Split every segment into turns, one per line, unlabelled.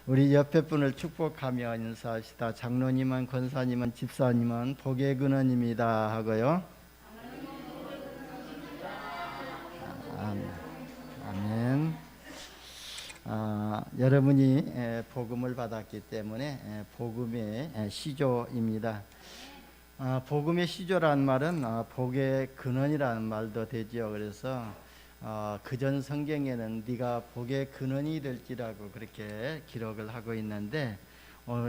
우리 옆에 분을 축복하며 인사하시다. 장로님은, 권사님은, 집사님은 복의 근원입니다 하고요. 아멘. 아멘. 여러분이 복음을 받았기 때문에 복음의 시조입니다. 복음의 시조라는 말은 복의 근원이라는 말도 되지요. 그래서 그전 성경에는 네가 복의 근원이 될지라고 그렇게 기록을 하고 있는데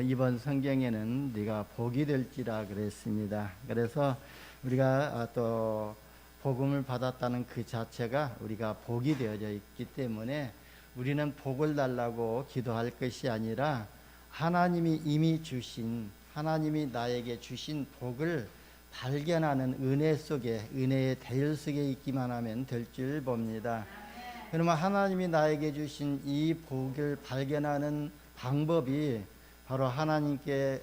이번 성경에는 네가 복이 될지라 그랬습니다. 그래서 우리가 또 복음을 받았다는 그 자체가 우리가 복이 되어져 있기 때문에 우리는 복을 달라고 기도할 것이 아니라 하나님이 이미 주신, 하나님이 나에게 주신 복을 발견하는 은혜 속에, 은혜의 대열 속에 있기만 하면 될 줄 봅니다. 그러면 하나님이 나에게 주신 이 복을 발견하는 방법이 바로 하나님께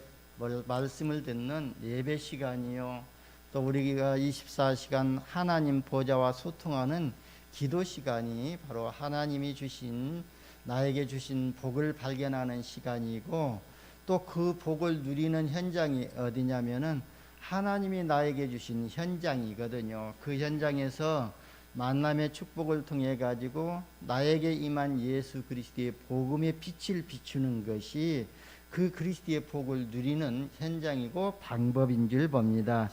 말씀을 듣는 예배 시간이요, 또 우리가 24시간 하나님 보좌와 소통하는 기도 시간이 바로 하나님이 주신, 나에게 주신 복을 발견하는 시간이고, 또 그 복을 누리는 현장이 어디냐면은 하나님이 나에게 주신 현장이거든요. 그 현장에서 만남의 축복을 통해 가지고 나에게 임한 예수 그리스도의 복음의 빛을 비추는 것이 그 그리스도의 복을 누리는 현장이고 방법인 줄 봅니다.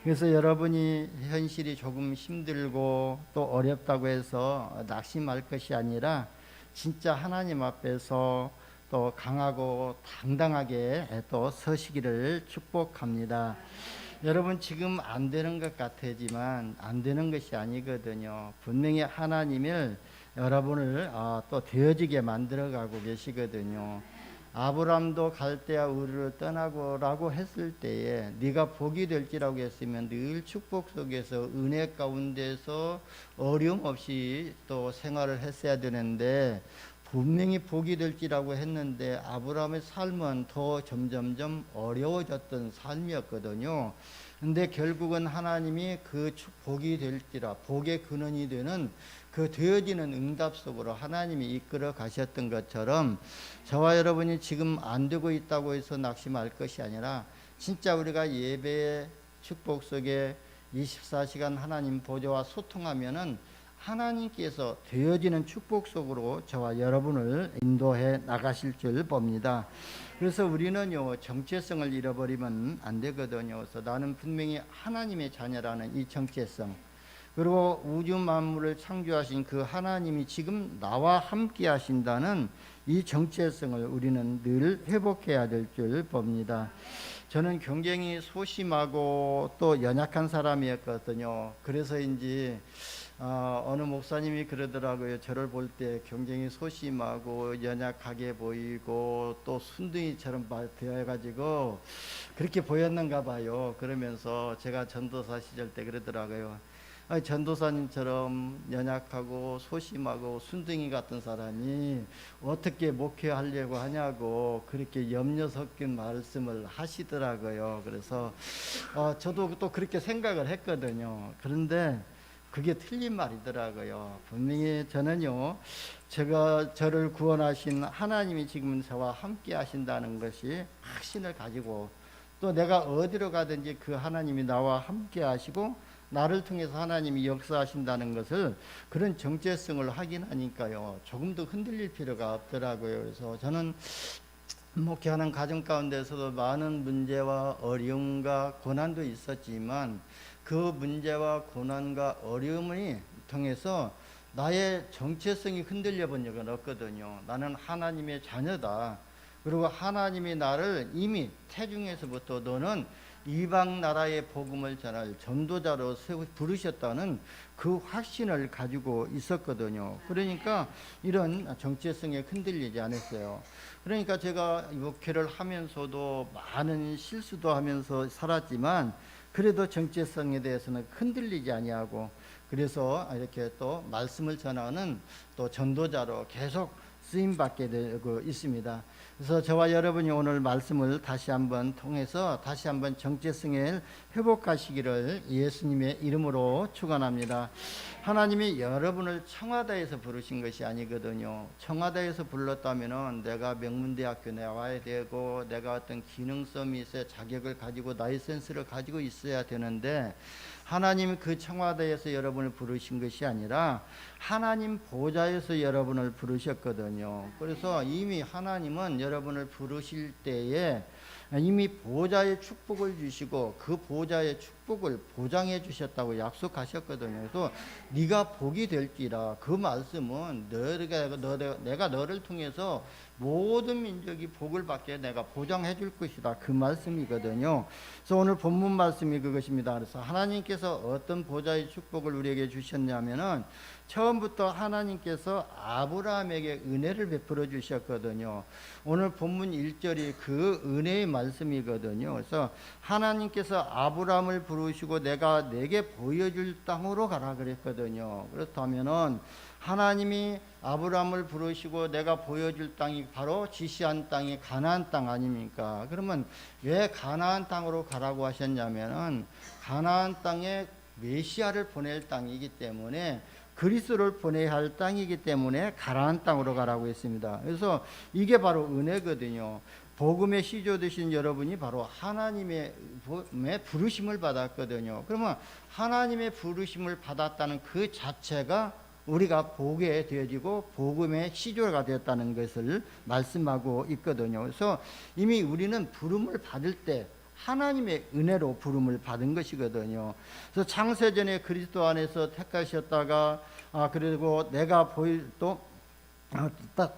그래서 여러분이 현실이 조금 힘들고 또 어렵다고 해서 낙심할 것이 아니라 진짜 하나님 앞에서 또 강하고 당당하게 또 서시기를 축복합니다. 여러분, 지금 안 되는 것 같지만 안 되는 것이 아니거든요. 분명히 하나님을, 여러분을 또 되어지게 만들어가고 계시거든요. 아브람도 갈대아 우르를 떠나고라고 했을 때에 네가 복이 될지라고 했으면 늘 축복 속에서 은혜 가운데서 어려움 없이 또 생활을 했어야 되는데, 분명히 복이 될지라고 했는데 아브라함의 삶은 더 점점점 어려워졌던 삶이었거든요. 근데 결국은 하나님이 그 복이 될지라, 복의 근원이 되는 그 되어지는 응답 속으로 하나님이 이끌어 가셨던 것처럼 저와 여러분이 지금 안 되고 있다고 해서 낙심할 것이 아니라 진짜 우리가 예배의 축복 속에 24시간 하나님 보좌와 소통하면은 하나님께서 되어지는 축복 속으로 저와 여러분을 인도해 나가실 줄 봅니다. 그래서 우리는요, 정체성을 잃어버리면 안 되거든요. 그래서 나는 분명히 하나님의 자녀라는 이 정체성, 그리고 우주 만물을 창조하신 그 하나님이 지금 나와 함께 하신다는 이 정체성을 우리는 늘 회복해야 될 줄 봅니다. 저는 굉장히 소심하고 또 연약한 사람이었거든요. 그래서인지 어느 목사님이 그러더라고요. 저를 볼 때 굉장히 소심하고 연약하게 보이고 또 순둥이처럼 되어가지고 그렇게 보였는가 봐요. 그러면서 제가 전도사 시절 때 그러더라고요. 전도사님처럼 연약하고 소심하고 순둥이 같은 사람이 어떻게 목회하려고 하냐고 그렇게 염려 섞인 말씀을 하시더라고요. 그래서 저도 또 그렇게 생각을 했거든요. 그런데 그게 틀린 말이더라고요. 분명히 저는요, 제가 저를 구원하신 하나님이 지금 저와 함께 하신다는 것이 확신을 가지고, 또 내가 어디로 가든지 그 하나님이 나와 함께 하시고 나를 통해서 하나님이 역사하신다는 것을, 그런 정체성을 확인하니까요, 조금 더 흔들릴 필요가 없더라고요. 그래서 저는 목회하는 가정 가운데서도 많은 문제와 어려움과 고난도 있었지만 그 문제와 고난과 어려움을 통해서 나의 정체성이 흔들려 본 적은 없거든요. 나는 하나님의 자녀다. 그리고 하나님이 나를 이미 태중에서부터 너는 이방 나라의 복음을 전할 전도자로 부르셨다는 그 확신을 가지고 있었거든요. 그러니까 이런 정체성에 흔들리지 않았어요. 그러니까 제가 목회를 하면서도 많은 실수도 하면서 살았지만 그래도 정체성에 대해서는 흔들리지 아니하고, 그래서 이렇게 또 말씀을 전하는 또 전도자로 계속 쓰임 받게 되고 있습니다. 그래서 저와 여러분이 오늘 말씀을 다시 한번 통해서 다시 한번 정체성을 회복하시기를 예수님의 이름으로 축원합니다. 하나님이 여러분을 청와대에서 부르신 것이 아니거든요. 청와대에서 불렀다면은 내가 명문대학교 나와야 되고 내가 어떤 기능성이 있어야 자격을 가지고 라이센스를 가지고 있어야 되는데, 하나님이 그 청와대에서 여러분을 부르신 것이 아니라 하나님 보좌에서 여러분을 부르셨거든요. 그래서 이미 하나님은 여러분을 부르실 때에 이미 보좌의 축복을 주시고 그 보좌의 축복을 보장해 주셨다고 약속하셨거든요. 그래서 네가 복이 될지라, 그 말씀은 내가 너를 통해서 모든 민족이 복을 받게 내가 보장해 줄 것이다, 그 말씀이거든요. 그래서 오늘 본문 말씀이 그것입니다. 그래서 하나님께서 어떤 보좌의 축복을 우리에게 주셨냐면은 처음부터 하나님께서 아브라함에게 은혜를 베풀어 주셨거든요. 오늘 본문 1절이 그 은혜의 말씀이거든요. 그래서 하나님께서 아브라함을 부르시고 내가 내게 보여줄 땅으로 가라 그랬거든요. 그렇다면은 하나님이 아브라함을 부르시고 내가 보여줄 땅이 바로 지시한 땅이 가나안 땅 아닙니까? 그러면 왜 가나안 땅으로 가라고 하셨냐면은 가나안 땅에 메시아를 보낼 땅이기 때문에, 그리스도를 보내야 할 땅이기 때문에 가나안 땅으로 가라고 했습니다. 그래서 이게 바로 은혜거든요. 복음의 시조 되신 여러분이 바로 하나님의 부르심을 받았거든요. 그러면 하나님의 부르심을 받았다는 그 자체가 우리가 복에 되어지고 복음의 시조가 되었다는 것을 말씀하고 있거든요. 그래서 이미 우리는 부름을 받을 때 하나님의 은혜로 부름을 받은 것이거든요. 그래서 창세전에 그리스도 안에서 택하셨다가 그리고 내가 또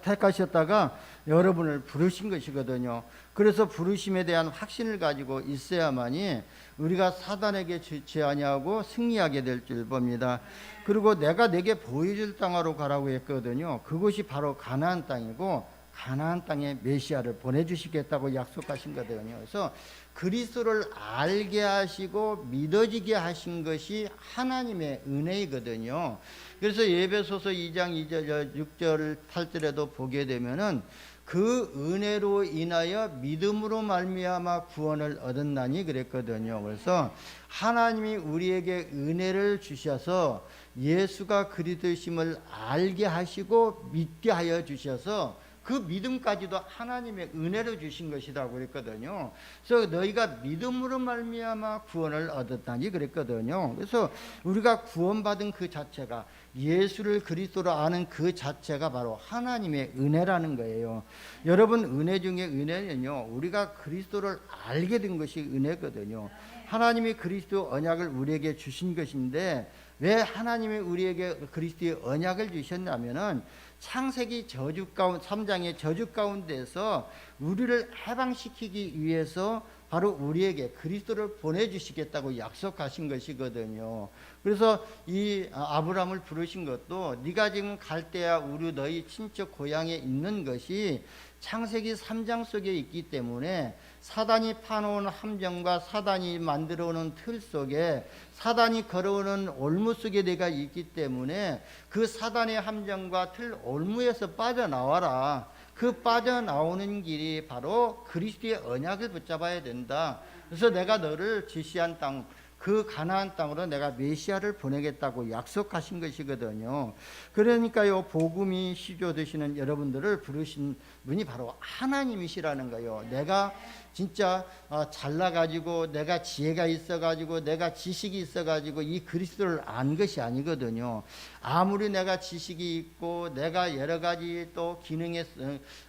택하셨다가 여러분을 부르신 것이거든요. 그래서 부르심에 대한 확신을 가지고 있어야만이 우리가 사단에게 지지 아니하고 승리하게 될 줄 봅니다. 그리고 내가 내게 보여줄 땅으로 가라고 했거든요. 그것이 바로 가나안 땅이고 가나안 땅에 메시아를 보내주시겠다고 약속하신 거거든요. 그래서 그리스도를 알게 하시고 믿어지게 하신 것이 하나님의 은혜이거든요. 그래서 에베소서 2장 2절 6절 8절에도 보게 되면은 그 은혜로 인하여 믿음으로 말미암아 구원을 얻었나니 그랬거든요. 그래서 하나님이 우리에게 은혜를 주셔서 예수가 그리스도심을 알게 하시고 믿게 하여 주셔서 그 믿음까지도 하나님의 은혜로 주신 것이라고 그랬거든요. 그래서 너희가 믿음으로 말미암아 구원을 얻었다니 그랬거든요. 그래서 우리가 구원받은 그 자체가, 예수를 그리스도로 아는 그 자체가 바로 하나님의 은혜라는 거예요. 여러분, 은혜 중에 은혜는요, 우리가 그리스도를 알게 된 것이 은혜거든요. 하나님이 그리스도 언약을 우리에게 주신 것인데, 왜 하나님이 우리에게 그리스도의 언약을 주셨냐면은 창세기 3장의 저주 가운데서 우리를 해방시키기 위해서 바로 우리에게 그리스도를 보내주시겠다고 약속하신 것이거든요. 그래서 이 아브라함을 부르신 것도 네가 지금 갈대아 우르 너희 친척 고향에 있는 것이 창세기 3장 속에 있기 때문에 사단이 파놓은 함정과 사단이 만들어오는 틀 속에, 사단이 걸어오는 올무 속에 내가 있기 때문에 그 사단의 함정과 틀 올무에서 빠져나와라. 그 빠져나오는 길이 바로 그리스도의 언약을 붙잡아야 된다. 그래서 내가 너를 지시한 땅, 그 가나안 땅으로 내가 메시아를 보내겠다고 약속하신 것이거든요. 그러니까요, 복음이 시조되시는 여러분들을 부르신 분이 바로 하나님이시라는 거예요. 내가 진짜 잘나가지고 내가 지혜가 있어가지고 내가 지식이 있어가지고 이 그리스도를 안 것이 아니거든요. 아무리 내가 지식이 있고 내가 여러 가지 또 기능에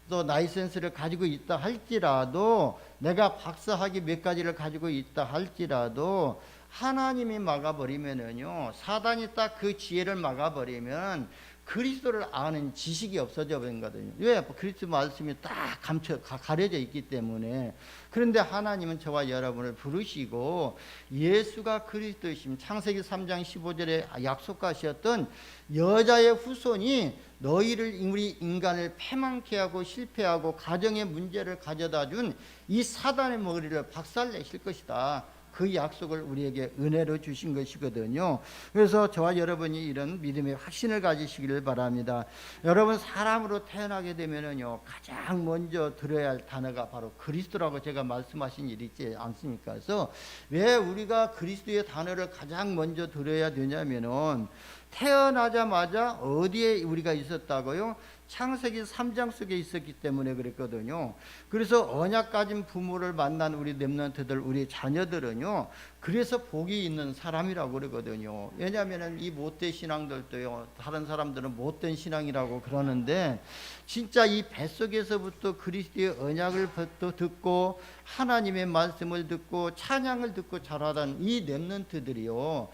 또 라이센스를 가지고 있다 할지라도, 내가 박사학위 몇 가지를 가지고 있다 할지라도 하나님이 막아버리면은요, 사단이 딱 그 지혜를 막아버리면 그리스도를 아는 지식이 없어져 버린 거거든요. 왜? 그리스도 말씀이 딱 가려져 있기 때문에. 그런데 하나님은 저와 여러분을 부르시고 예수가 그리스도이심, 창세기 3장 15절에 약속하셨던 여자의 후손이 너희를, 우리 인간을 패망케 하고 실패하고 가정의 문제를 가져다 준 이 사단의 머리를 박살내실 것이다. 그 약속을 우리에게 은혜로 주신 것이거든요. 그래서 저와 여러분이 이런 믿음의 확신을 가지시기를 바랍니다. 여러분, 사람으로 태어나게 되면은요, 가장 먼저 들어야 할 단어가 바로 그리스도라고 제가 말씀하신 일이 있지 않습니까? 그래서 왜 우리가 그리스도의 단어를 가장 먼저 들어야 되냐면은, 태어나자마자 어디에 우리가 있었다고요? 창세기 3장 속에 있었기 때문에 그랬거든요. 그래서 언약 가진 부모를 만난 우리 렘넌트들, 우리 자녀들은요, 그래서 복이 있는 사람이라고 그러거든요. 왜냐하면 이 못된 신앙들도요, 다른 사람들은 못된 신앙이라고 그러는데, 진짜 이 뱃속에서부터 그리스도의 언약을 듣고 하나님의 말씀을 듣고 찬양을 듣고 자라던 이 렘넌트들이요,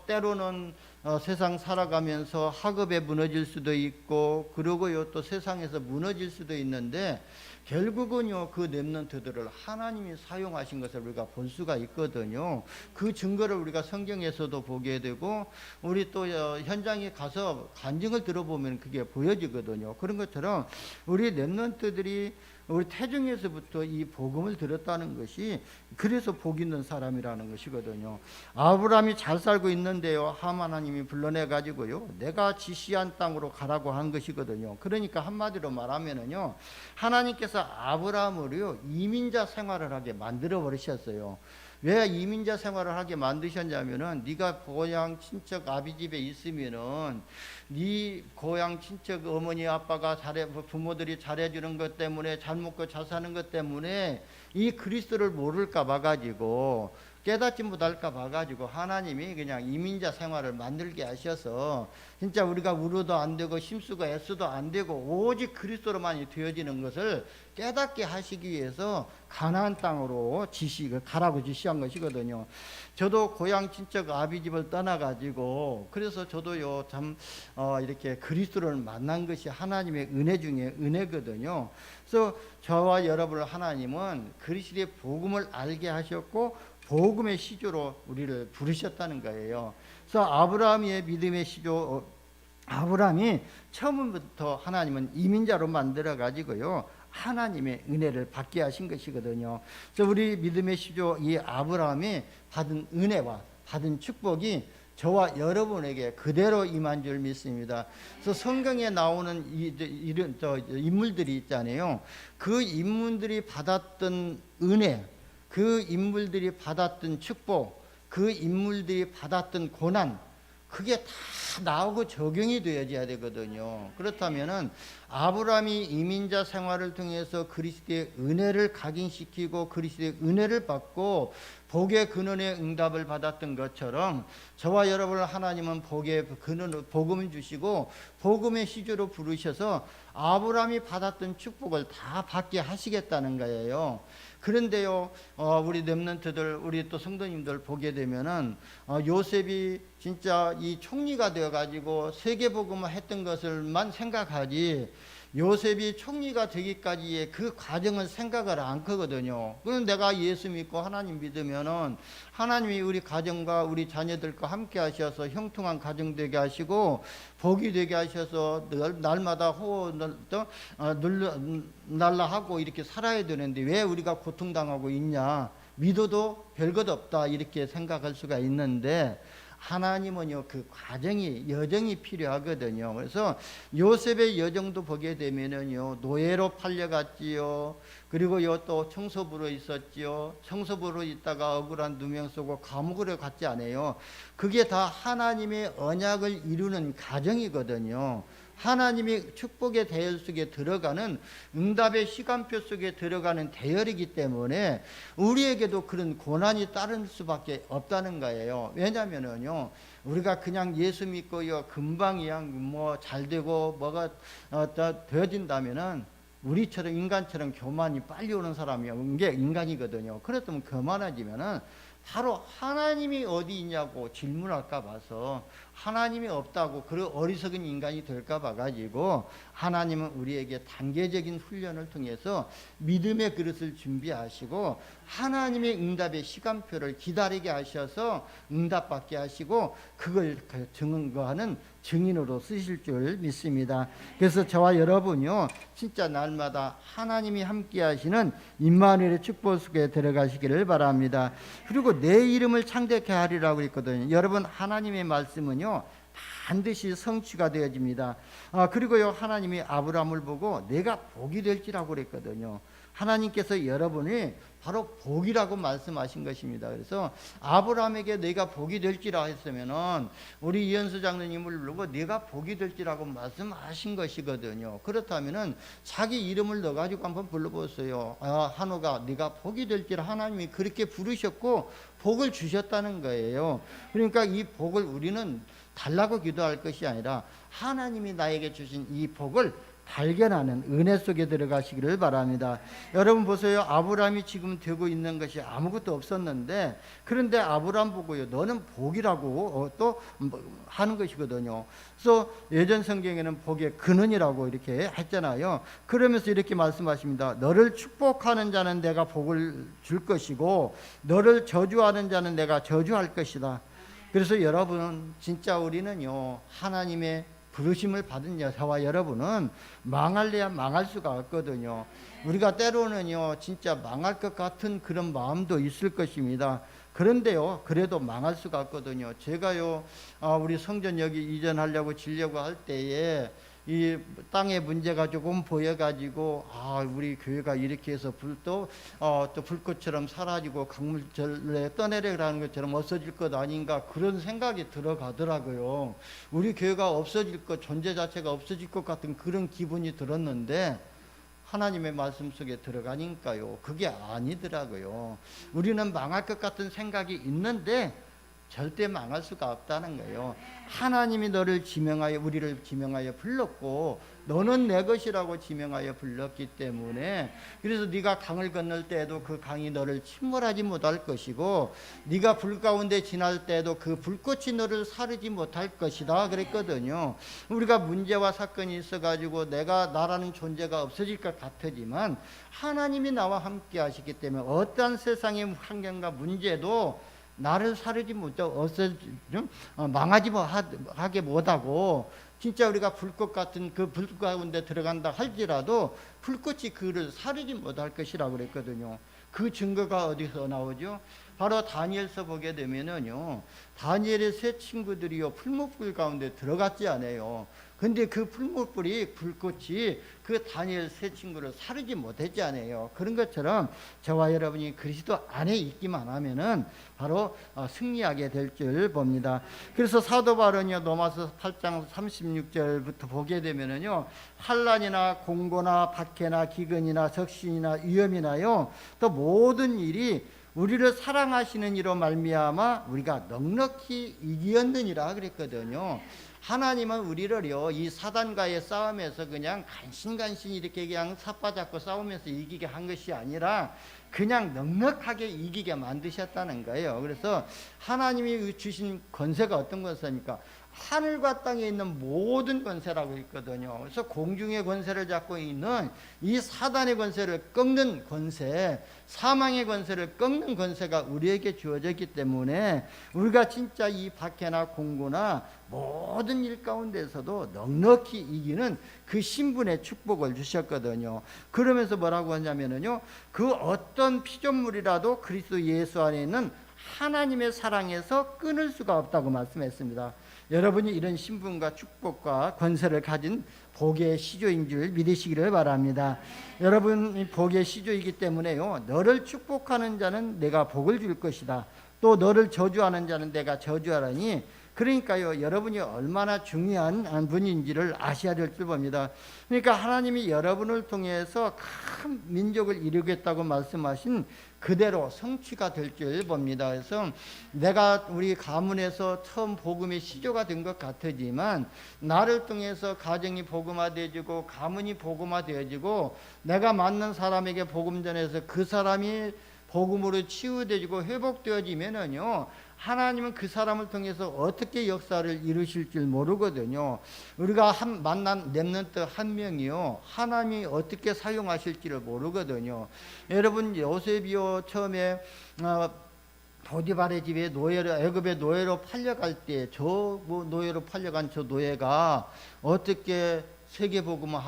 때로는 세상 살아가면서 학업에 무너질 수도 있고, 그러고요 또 세상에서 무너질 수도 있는데, 결국은요 그 렘넌트들을 하나님이 사용하신 것을 우리가 볼 수가 있거든요. 그 증거를 우리가 성경에서도 보게 되고, 우리 또 현장에 가서 간증을 들어보면 그게 보여지거든요. 그런 것처럼 우리 렘넌트들이 우리 태중에서부터 이 복음을 들었다는 것이 그래서 복 있는 사람이라는 것이거든요. 아브라함이 잘 살고 있는데요, 하나님이 불러내 가지고요, 내가 지시한 땅으로 가라고 한 것이거든요. 그러니까 한마디로 말하면은요, 하나님께서 아브라함을요 이민자 생활을 하게 만들어 버리셨어요. 왜 이민자 생활을 하게 만드셨냐면은, 네가 고향 친척 아비 집에 있으면은 네 고향 친척 어머니 아빠가 부모들이 잘해주는 것 때문에, 잘 먹고 잘 사는 것 때문에 이 그리스도를 모를까 봐가지고, 깨닫지 못할까 봐가지고 하나님이 그냥 이민자 생활을 만들게 하셔서, 진짜 우리가 울어도 안 되고 힘쓰고 애써도 안 되고 오직 그리스도로만이 되어지는 것을 깨닫게 하시기 위해서 가나안 땅으로 가라고 지시한 것이거든요. 저도 고향 친척 아비 집을 떠나가지고, 그래서 저도요 이렇게 그리스도를 만난 것이 하나님의 은혜 중에 은혜거든요. 그래서 저와 여러분을 하나님은 그리스도의 복음을 알게 하셨고, 복음의 시조로 우리를 부르셨다는 거예요. 그래서 아브라함의 믿음의 시조, 아브라함이 처음부터 하나님은 이민자로 만들어 가지고요, 하나님의 은혜를 받게 하신 것이거든요. 그래서 우리 믿음의 시조 이 아브라함이 받은 은혜와 받은 축복이 저와 여러분에게 그대로 임한 줄 믿습니다. 그래서 성경에 나오는 이런 인물들이 있잖아요. 그 인물들이 받았던 은혜, 그 인물들이 받았던 축복, 그 인물들이 받았던 고난, 그게 다 나오고 적용이 되어져야 되거든요. 그렇다면은 아브라함이 이민자 생활을 통해서 그리스도의 은혜를 각인시키고 그리스도의 은혜를 받고 복의 근원의 응답을 받았던 것처럼, 저와 여러분을 하나님은 복의 근원, 복음을 주시고 복음의 시조로 부르셔서 아브라함이 받았던 축복을 다 받게 하시겠다는 거예요. 그런데요, 우리 렘넌트들, 우리 또 성도님들 보게 되면은 요셉이 진짜 이 총리가 되어가지고 세계복음을 했던 것을만 생각하지, 요셉이 총리가 되기까지의 그 과정을 생각을 안 하거든요. 그럼 내가 예수 믿고 하나님 믿으면은 하나님이 우리 가정과 우리 자녀들과 함께 하셔서 형통한 가정 되게 하시고 복이 되게 하셔서 날마다 날라하고 이렇게 살아야 되는데, 왜 우리가 고통당하고 있냐, 믿어도 별것 없다 이렇게 생각할 수가 있는데, 하나님은요 그 과정이, 여정이 필요하거든요. 그래서 요셉의 여정도 보게 되면은요, 노예로 팔려갔지요. 그리고요 또 청소부로 있었지요. 청소부로 있다가 억울한 누명 쓰고 감옥으로 갔지 않아요. 그게 다 하나님의 언약을 이루는 과정이거든요. 하나님의 축복의 대열 속에 들어가는, 응답의 시간표 속에 들어가는 대열이기 때문에 우리에게도 그런 고난이 따를 수밖에 없다는 거예요. 왜냐면은요, 우리가 그냥 예수 믿고요 금방이야 뭐 잘되고 뭐가 되어진다면은, 우리처럼 인간처럼 교만이 빨리 오는 사람이 게 인간이거든요. 그렇다면 교만해지면은 바로 하나님이 어디 있냐고 질문할까 봐서 하나님이 없다고 그 어리석은 인간이 될까 봐 가지고 하나님은 우리에게 단계적인 훈련을 통해서 믿음의 그릇을 준비하시고 하나님의 응답의 시간표를 기다리게 하셔서 응답받게 하시고 그걸 증거하는 증인으로 쓰실 줄 믿습니다. 그래서 저와 여러분요 진짜 날마다 하나님이 함께 하시는 임마누엘의 축복 속에 들어가시기를 바랍니다. 그리고 내 이름을 창대케 하리라고 했거든요. 여러분 하나님의 말씀은요 반드시 성취가 되어집니다. 그리고요 하나님이 아브라함을 보고 내가 복이 될지라고 그랬거든요. 하나님께서 여러분이 바로 복이라고 말씀하신 것입니다. 그래서 아브라함에게 내가 복이 될지라 했으면은 우리 이현수 장로님을 부르고 내가 복이 될지라고 말씀하신 것이거든요. 그렇다면은 자기 이름을 넣어가지고 한번 불러보세요. 한호가 네가 복이 될지라 하나님이 그렇게 부르셨고 복을 주셨다는 거예요. 그러니까 이 복을 우리는 달라고 기도할 것이 아니라 하나님이 나에게 주신 이 복을 발견하는 은혜 속에 들어가시기를 바랍니다. 여러분 보세요. 아브라함이 지금 되고 있는 것이 아무것도 없었는데 그런데 아브라함 보고요 너는 복이라고 또 하는 것이거든요. 그래서 예전 성경에는 복의 근원이라고 이렇게 했잖아요. 그러면서 이렇게 말씀하십니다. 너를 축복하는 자는 내가 복을 줄 것이고 너를 저주하는 자는 내가 저주할 것이다. 그래서 여러분 진짜 우리는요 하나님의 부르심을 받은 여사와 여러분은 망할래야 망할 수가 없거든요. 우리가 때로는요 진짜 망할 것 같은 그런 마음도 있을 것입니다. 그런데요 그래도 망할 수가 없거든요. 제가요 우리 성전 여기 이전하려고 지려고 할 때에 이 땅의 문제가 조금 보여가지고 우리 교회가 이렇게 해서 또 불꽃처럼 사라지고 강물절에 떠내려가는 것처럼 없어질 것 아닌가 그런 생각이 들어가더라고요. 우리 교회가 없어질 것 존재 자체가 없어질 것 같은 그런 기분이 들었는데 하나님의 말씀 속에 들어가니까요 그게 아니더라고요. 우리는 망할 것 같은 생각이 있는데 절대 망할 수가 없다는 거예요. 하나님이 너를 지명하여 우리를 지명하여 불렀고 너는 내 것이라고 지명하여 불렀기 때문에 그래서 네가 강을 건널 때에도 그 강이 너를 침몰하지 못할 것이고 네가 불 가운데 지날 때에도 그 불꽃이 너를 사르지 못할 것이다 그랬거든요. 우리가 문제와 사건이 있어가지고 내가 나라는 존재가 없어질 것 같지만 하나님이 나와 함께 하시기 때문에 어떠한 세상의 환경과 문제도 나를 사르지 못하고 망하지 하게 못하고 진짜 우리가 불꽃 같은 그 불 가운데 들어간다 할지라도 불꽃이 그를 사르지 못할 것이라고 그랬거든요. 그 증거가 어디서 나오죠? 바로 다니엘서 보게 되면은요 다니엘의 세 친구들이요 풀무불 가운데 들어갔지 않아요. 근데 그 풀무불이 불꽃이 그 다니엘 세 친구를 사르지 못했지 않아요. 그런 것처럼 저와 여러분이 그리스도 안에 있기만 하면은 바로 승리하게 될 줄 봅니다. 그래서 사도 바울은요 로마서 8장 36절부터 보게 되면은요 환난이나 공고나 박해나 기근이나 적신이나 위험이나요 또 모든 일이 우리를 사랑하시는 이로 말미암아 우리가 넉넉히 이기었느니라 그랬거든요. 하나님은 우리를요 이 사단과의 싸움에서 그냥 간신간신 이렇게 그냥 삿바잡고 싸우면서 이기게 한 것이 아니라 그냥 넉넉하게 이기게 만드셨다는 거예요. 그래서 하나님이 주신 권세가 어떤 권세입니까? 하늘과 땅에 있는 모든 권세라고 있거든요. 그래서 공중의 권세를 잡고 있는 이 사단의 권세를 꺾는 권세, 사망의 권세를 꺾는 권세가 우리에게 주어졌기 때문에 우리가 진짜 이 박해나 공고나 모든 일 가운데서도 넉넉히 이기는 그 신분의 축복을 주셨거든요. 그러면서 뭐라고 하냐면요 그 어떤 피조물이라도 그리스도 예수 안에 있는 하나님의 사랑에서 끊을 수가 없다고 말씀했습니다. 여러분이 이런 신분과 축복과 권세를 가진 복의 시조인 줄 믿으시기를 바랍니다. 여러분이 복의 시조이기 때문에요 너를 축복하는 자는 내가 복을 줄 것이다. 또 너를 저주하는 자는 내가 저주하라니. 그러니까요 여러분이 얼마나 중요한 분인지를 아셔야 될 줄 봅니다. 그러니까 하나님이 여러분을 통해서 큰 민족을 이루겠다고 말씀하신 그대로 성취가 될 줄 봅니다. 그래서 내가 우리 가문에서 처음 복음의 시조가 된 것 같지만 나를 통해서 가정이 복음화되어지고 가문이 복음화되어지고 내가 만난 사람에게 복음 전해서 그 사람이 복음으로 치유되어지고 회복되어지면은요 하나님은 그 사람을 통해서 어떻게 역사를 이루실 줄 모르거든요. 우리가 만난 렘넌트 한 명이요, 하나님이 어떻게 사용하실지를 모르거든요. 여러분, 요셉이요 처음에 보디발의 집에 노예로, 애굽의 노예로 팔려갈 때 노예로 팔려간 저 노예가 어떻게 세계복음을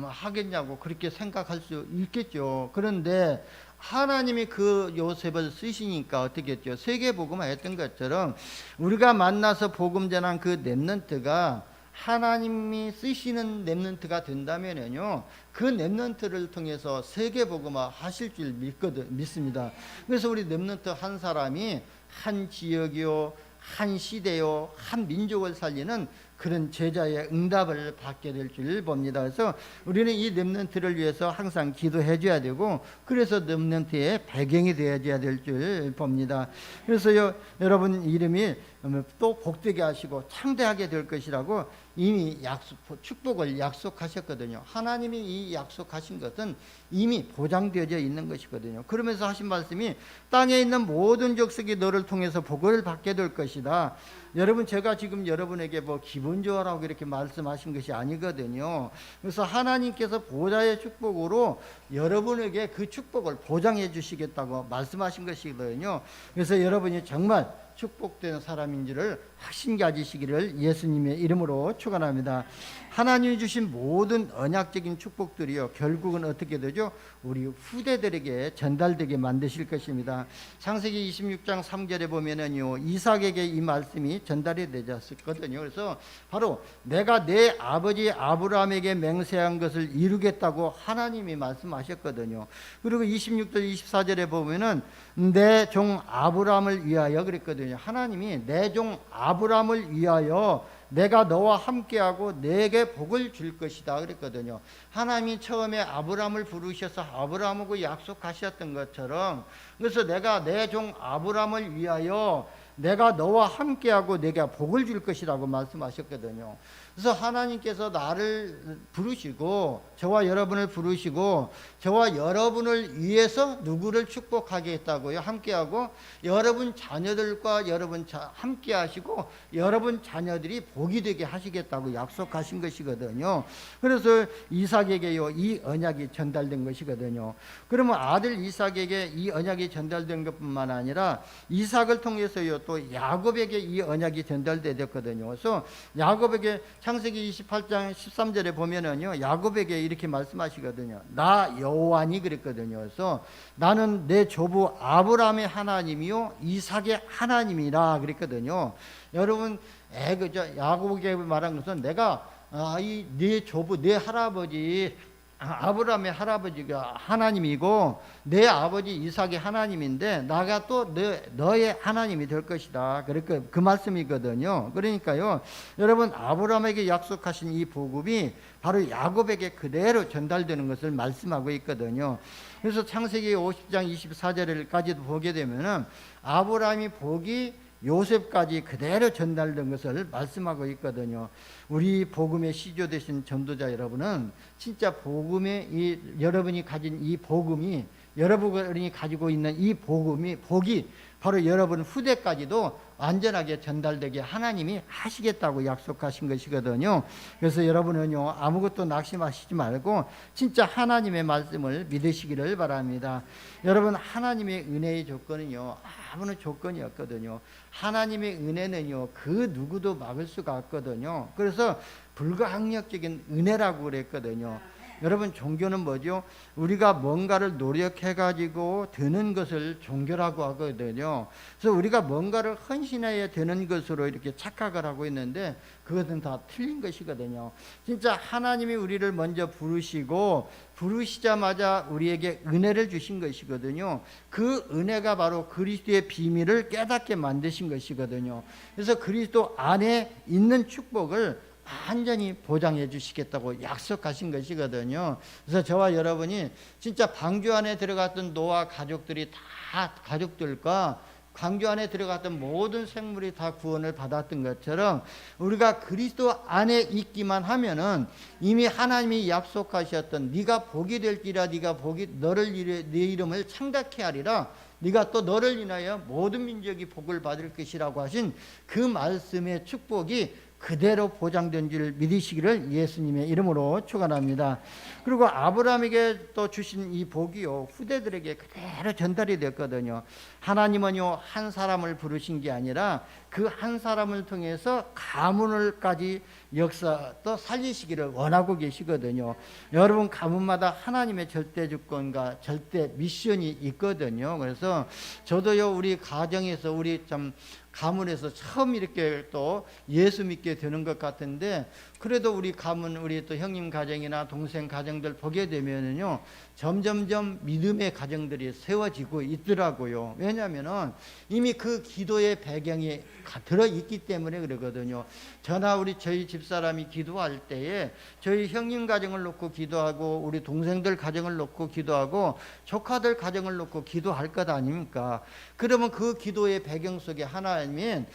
하겠냐고 그렇게 생각할 수 있겠죠. 그런데 하나님이 그 요셉을 쓰시니까 어떻게 했죠? 세계복음을 했던 것처럼 우리가 만나서 복음 전한 그 렘넌트가 하나님이 쓰시는 렘넌트가 된다면요, 그 렘넌트를 통해서 세계복음화 하실 줄 믿습니다. 그래서 우리 렘넌트 한 사람이 한 지역이요, 한 시대요, 한 민족을 살리는 그런 제자의 응답을 받게 될 줄 봅니다. 그래서 우리는 이 렘넌트를 위해서 항상 기도해 줘야 되고, 그래서 렘넌트의 배경이 되어야 될 줄 봅니다. 그래서 여러분 이름이 또 복되게 하시고 창대하게 될 것이라고 이미 축복을 약속하셨거든요. 하나님이 이 약속하신 것은 이미 보장되어져 있는 것이거든요. 그러면서 하신 말씀이 땅에 있는 모든 족속이 너를 통해서 복을 받게 될 것이다. 여러분, 제가 지금 여러분에게 뭐 기분 좋아라고 이렇게 말씀하신 것이 아니거든요. 그래서 하나님께서 보좌의 축복으로 여러분에게 그 축복을 보장해 주시겠다고 말씀하신 것이거든요. 그래서 여러분이 정말 축복된 사람인지를 확신 가지시기를 예수님의 이름으로 축원합니다. 하나님이 주신 모든 언약적인 축복들이요, 결국은 어떻게 되죠? 우리 후대들에게 전달되게 만드실 것입니다. 창세기 26장 3절에 보면은요, 이삭에게 이 말씀이 전달이 되었거든요. 그래서 바로 내가 내 아버지 아브라함에게 맹세한 것을 이루겠다고 하나님이 말씀하셨거든요. 그리고 26절 24절에 보면은 내 종 아브라함을 위하여 그랬거든요. 하나님이 내 종 아브라함을 위하여 내가 너와 함께하고 내게 복을 줄 것이다 그랬거든요. 하나님이 처음에 아브라함을 부르셔서 아브라함하고 약속하셨던 것처럼, 그래서 내가 내 종 아브라함을 위하여 내가 너와 함께하고 내게 복을 줄 것이라고 말씀하셨거든요. 그래서 하나님께서 나를 부르시고 저와 여러분을 부르시고 저와 여러분을 위해서 누구를 축복하겠다고요? 함께하고 여러분 자녀들과 여러분 함께 하시고 여러분 자녀들이 복이 되게 하시겠다고 약속하신 것이거든요. 그래서 이삭에게요, 이 언약이 전달된 것이거든요. 그러면 아들 이삭에게 이 언약이 전달된 것뿐만 아니라 이삭을 통해서요, 또 야곱에게 이 언약이 전달되었거든요. 그래서 야곱에게 창세기 28장 13절에 보면은요, 야곱에게 이렇게 말씀하시거든요. 나 여호와니 그랬거든요. 그래서 나는 내 조부 아브라함의 하나님이요 이삭의 하나님이라 그랬거든요. 여러분, 야곱에게 말한 것은 내가 내 조부, 내 할아버지 아브라함의 할아버지가 하나님이고 내 아버지 이삭의 하나님인데 나가 또 너의 하나님이 될 것이다. 그러니까 그 말씀이거든요. 그러니까요, 여러분, 아브라함에게 약속하신 이 복음이 바로 야곱에게 그대로 전달되는 것을 말씀하고 있거든요. 그래서 창세기 50장 24절까지도 보게 되면은 아브라함이 복이 요셉까지 그대로 전달된 것을 말씀하고 있거든요. 우리 복음의 시조 되신 전도자 여러분은 진짜 여러분이 가진 이 복음이, 여러분이 가지고 있는 이 복이 바로 여러분 후대까지도 완전하게 전달되게 하나님이 하시겠다고 약속하신 것이거든요. 그래서 여러분은요, 아무것도 낙심하시지 말고 진짜 하나님의 말씀을 믿으시기를 바랍니다. 여러분, 하나님의 은혜의 조건은요, 아무런 조건이 없거든요. 하나님의 은혜는요, 그 누구도 막을 수가 없거든요. 그래서 불가항력적인 은혜라고 그랬거든요. 여러분, 종교는 뭐죠? 우리가 뭔가를 노력해가지고 되는 것을 종교라고 하거든요. 그래서 우리가 뭔가를 헌신해야 되는 것으로 이렇게 착각을 하고 있는데 그것은 다 틀린 것이거든요. 진짜 하나님이 우리를 먼저 부르시자마자 우리에게 은혜를 주신 것이거든요. 그 은혜가 바로 그리스도의 비밀을 깨닫게 만드신 것이거든요. 그래서 그리스도 안에 있는 축복을 완전히 보장해 주시겠다고 약속하신 것이거든요. 그래서 저와 여러분이 진짜 방주 안에 들어갔던 노아 가족들이 다 가족들과 방주 안에 들어갔던 모든 생물이 다 구원을 받았던 것처럼 우리가 그리스도 안에 있기만 하면은 이미 하나님이 약속하셨던 네가 복이 될지라 네 이름을 창답케 하리라, 네가 또 너를 인하여 모든 민족이 복을 받을 것이라고 하신 그 말씀의 축복이 그대로 보장된 줄 믿으시기를 예수님의 이름으로 축원합니다. 그리고 아브라함에게 또 주신 이 복이요, 후대들에게 그대로 전달이 됐거든요. 하나님은요, 한 사람을 부르신 게 아니라 그 한 사람을 통해서 가문을까지 역사 또 살리시기를 원하고 계시거든요. 여러분, 가문마다 하나님의 절대 주권과 절대 미션이 있거든요. 그래서 저도요, 우리 가정에서 우리 참 가문에서 처음 이렇게 또 예수 믿게 되는 것 같은데, 그래도 우리 가문, 우리 또 형님 가정이나 동생 가정들 보게 되면은요, 점점점 믿음의 가정들이 세워지고 있더라고요. 왜냐하면은 이미 그 기도의 배경이 들어있기 때문에 그러거든요. 저나 저희 집사람이 기도할 때에 저희 형님 가정을 놓고 기도하고, 우리 동생들 가정을 놓고 기도하고, 조카들 가정을 놓고 기도할 것 아닙니까? 그러면 그 기도의 배경 속에 하나님은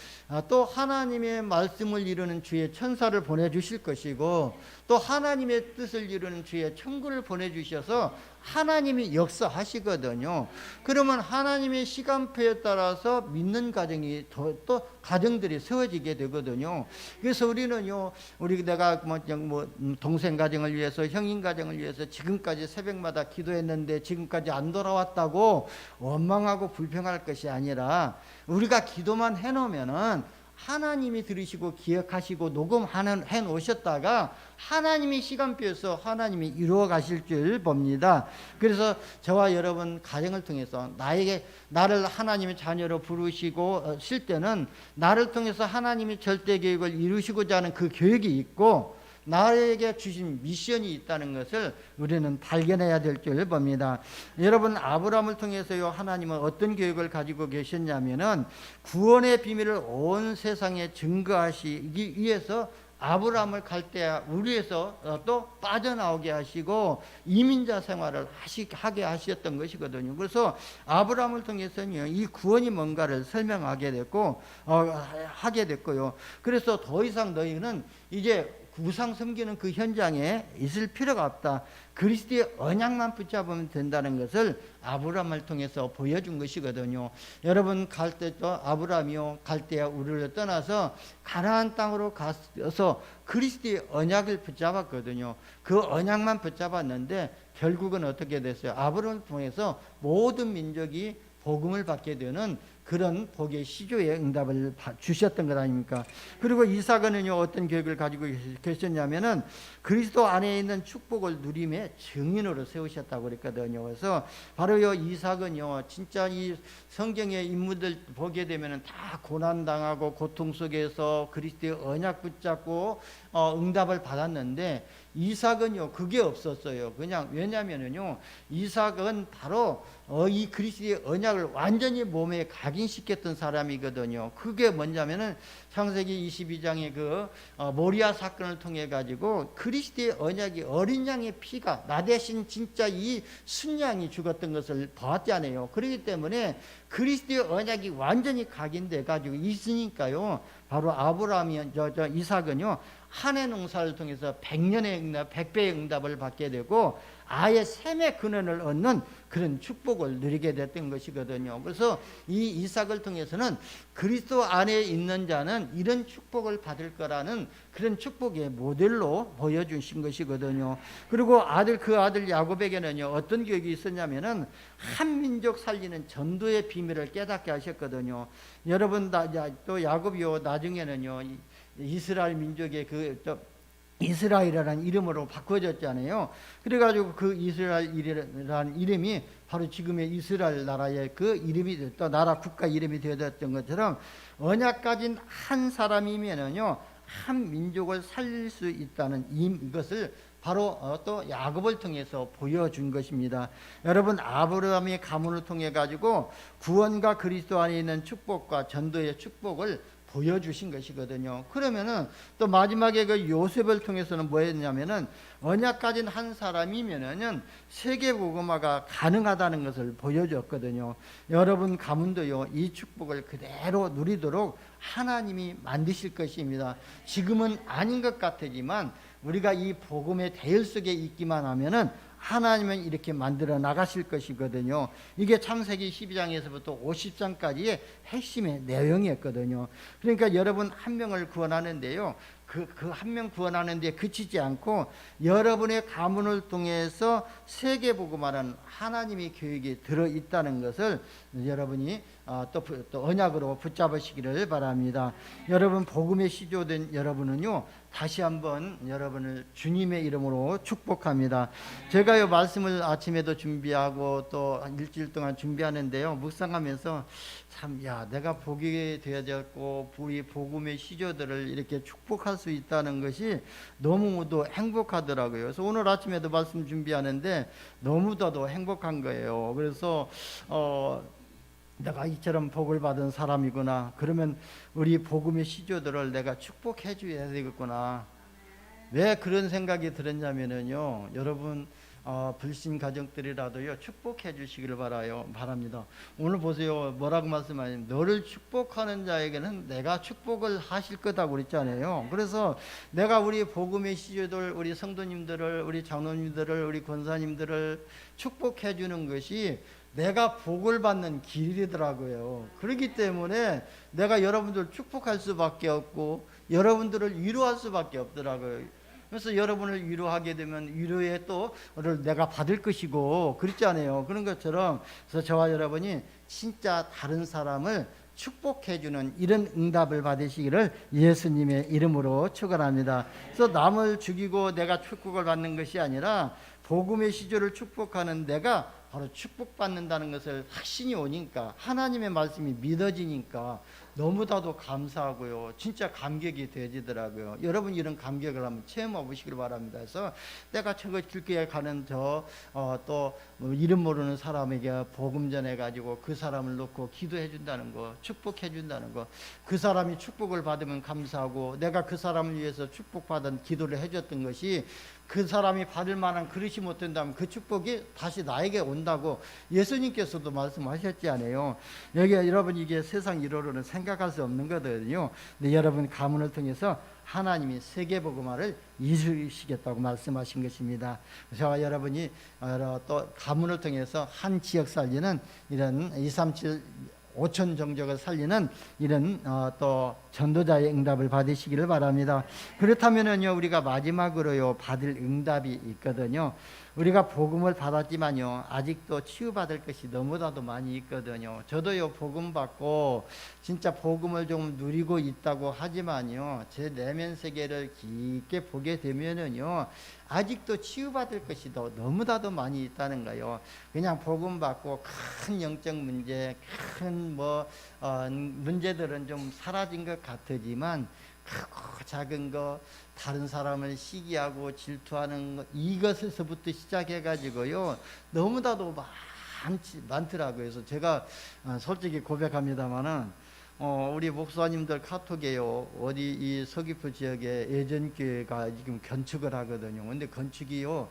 또 하나님의 말씀을 이루는 주의 천사를 보내주실 것이고, 또 하나님의 뜻을 이루는 주의 천군을 보내주셔서 하나님이 역사하시거든요. 그러면 하나님의 시간표에 따라서 믿는 가정이 또 가정들이 세워지게 되거든요. 그래서 우리는요, 내가 동생 가정을 위해서, 형님 가정을 위해서 지금까지 새벽마다 기도했는데 지금까지 안 돌아왔다고 원망하고 불평할 것이 아니라, 우리가 기도만 해놓으면은 하나님이 들으시고 기억하시고 녹음해 놓으셨다가 하나님이 시간표에서 하나님이 이루어 가실 줄 봅니다. 그래서 저와 여러분 가정을 통해서 나를 하나님의 자녀로 부르시고 실 때는 나를 통해서 하나님이 절대 계획을 이루시고자 하는 그 계획이 있고, 나에게 주신 미션이 있다는 것을 우리는 발견해야 될 줄 봅니다. 여러분, 아브라함을 통해서요, 하나님은 어떤 계획을 가지고 계셨냐면은 구원의 비밀을 온 세상에 증거하시기 위해서 아브라함을 갈대아 우리에서 또 빠져나오게 하시고 이민자 생활을 하게 하셨던 것이거든요. 그래서 아브라함을 통해서는 이 구원이 뭔가를 설명하게 됐고 하게 됐고요. 그래서 더 이상 너희는 이제 우상 섬기는 그 현장에 있을 필요가 없다. 그리스도의 언약만 붙잡으면 된다는 것을 아브라함을 통해서 보여준 것이거든요. 여러분, 아브라함이요, 갈대아 우르를 떠나서 가나안 땅으로 가서 그리스도의 언약을 붙잡았거든요. 그 언약만 붙잡았는데 결국은 어떻게 됐어요? 아브라함을 통해서 모든 민족이 복음을 받게 되는 그런 복의 시조의 응답을 주셨던 것 아닙니까? 그리고 이삭은요, 어떤 계획을 가지고 계셨냐면은 그리스도 안에 있는 축복을 누림의 증인으로 세우셨다고 그랬거든요. 그래서 바로요, 이삭은요, 진짜 이 성경의 인물들 보게 되면은 다 고난당하고 고통 속에서 그리스도의 언약 붙잡고 응답을 받았는데, 이삭은요, 그게 없었어요. 그냥 왜냐면은요, 이삭은 바로 이 그리스도의 언약을 완전히 몸에 각인시켰던 사람이거든요. 그게 뭐냐면은 창세기 22장의 그 모리아 사건을 통해 가지고 그리스도의 언약이 어린 양의 피가 나 대신 진짜 이 순양이 죽었던 것을 봤잖아요. 그렇기 때문에 그리스도의 언약이 완전히 각인돼 가지고 있으니까요, 바로 아브라함이 이삭은요, 한 해 농사를 통해서 100년의 응답, 100배의 응답을 받게 되고 아예 샘의 근원을 얻는 그런 축복을 누리게 됐던 것이거든요. 그래서 이 이삭을 통해서는 그리스도 안에 있는 자는 이런 축복을 받을 거라는 그런 축복의 모델로 보여주신 것이거든요. 그리고 그 아들 야곱에게는요, 어떤 교육이 있었냐면은 한 민족 살리는 전도의 비밀을 깨닫게 하셨거든요. 여러분, 또 야곱이요, 나중에는요, 이스라엘 민족의 이스라엘이라는 이름으로 바꿔졌잖아요. 그래가지고 그 이스라엘이라는 이름이 바로 지금의 이스라엘 나라의 그 이름이 또 나라 국가 이름이 되었던 것처럼, 언약 가진 한 사람이면은요, 한 민족을 살릴 수 있다는 이것을 바로 또 야곱을 통해서 보여준 것입니다. 여러분, 아브라함의 가문을 통해 가지고 구원과 그리스도 안에 있는 축복과 전도의 축복을 보여주신 것이거든요. 그러면은 또 마지막에 그 요셉을 통해서는 뭐였냐면은 언약 가진 한 사람이면은 세계 복음화가 가능하다는 것을 보여줬거든요. 여러분 가문도요, 이 축복을 그대로 누리도록 하나님이 만드실 것입니다. 지금은 아닌 것 같지만 우리가 이 복음의 대열 속에 있기만 하면은 하나님은 이렇게 만들어 나가실 것이거든요. 이게 창세기 12장에서부터 50장까지의 핵심의 내용이었거든요. 그러니까 여러분 한 명을 구원하는데요, 그 한 명 구원하는 데 그치지 않고 여러분의 가문을 통해서 세계복음화는 하나님의 계획이 들어있다는 것을 여러분이 또 언약으로 붙잡으시기를 바랍니다. 여러분 복음의 시조된 여러분은요, 다시 한번 여러분을 주님의 이름으로 축복합니다. 제가요 말씀을 아침에도 준비하고 또 일주일 동안 준비하는데요, 묵상하면서 참, 내가 복이 되어졌고 우리 복음의 시조들을 이렇게 축복할 수 있다는 것이 너무도 행복하더라고요. 그래서 오늘 아침에도 말씀 준비하는데 너무도 행복한 거예요. 그래서 내가 이처럼 복을 받은 사람이구나. 그러면 우리 복음의 시조들을 내가 축복해 줘야 되겠구나. 왜 그런 생각이 들었냐면요, 여러분 불신 가정들이라도요 축복해 주시기를 바랍니다. 오늘 보세요, 뭐라고 말씀하냐면 너를 축복하는 자에게는 내가 축복을 하실 거다고 그랬잖아요. 그래서 내가 우리 복음의 시조들, 우리 성도님들을, 우리 장로님들을, 우리 권사님들을 축복해 주는 것이 내가 복을 받는 길이더라고요. 그렇기 때문에 내가 여러분들 축복할 수밖에 없고 여러분들을 위로할 수밖에 없더라고요. 그래서 여러분을 위로하게 되면 위로의 또를 내가 받을 것이고 그렇잖아요. 그런 것처럼 그래서 저와 여러분이 진짜 다른 사람을 축복해주는 이런 응답을 받으시기를 예수님의 이름으로 축원합니다. 그래서 남을 죽이고 내가 축복을 받는 것이 아니라 복음의 시조를 축복하는 내가 바로 축복받는다는 것을 확신이 오니까, 하나님의 말씀이 믿어지니까 너무나도 감사하고요, 진짜 감격이 되지더라고요. 여러분 이런 감격을 한번 체험해 보시길 바랍니다. 그래서 내가 저거 길게 가는 또 이름 모르는 사람에게 복음 전해 가지고 그 사람을 놓고 기도해 준다는 거, 축복해 준다는 거, 그 사람이 축복을 받으면 감사하고 내가 그 사람을 위해서 축복받은 기도를 해줬던 것이 그 사람이 받을 만한 그릇이 못 된다면 그 축복이 다시 나에게 온다고 예수님께서도 말씀하셨지 않아요. 여러분 이게 세상 이론으로는 생각할 수 없는 거거든요. 근데 여러분 가문을 통해서 하나님이 세계복음화를 이루시겠다고 말씀하신 것입니다. 저와 여러분이 또 가문을 통해서 한 지역 살리는 이런 237 5천 종족을 살리는 이런 또 전도자의 응답을 받으시기를 바랍니다. 그렇다면은요, 우리가 마지막으로요 받을 응답이 있거든요. 우리가 복음을 받았지만요 아직도 치유받을 것이 너무나도 많이 있거든요. 저도요 복음 받고 진짜 복음을 좀 누리고 있다고 하지만요, 제 내면 세계를 깊게 보게 되면은요 아직도 치유받을 것이 너무나도 많이 있다는 거예요. 그냥 복음 받고 큰 영적 문제, 큰 문제들은 좀 사라진 것 같지만 크고 작은 거, 다른 사람을 시기하고 질투하는 것, 이것에서부터 시작해 가지고요 너무나도 많더라고요. 그래서 제가 솔직히 고백합니다마는 우리 목사님들 카톡에요, 어디 이 서귀포 지역에 예전교회가 지금 건축을 하거든요. 근데 건축이요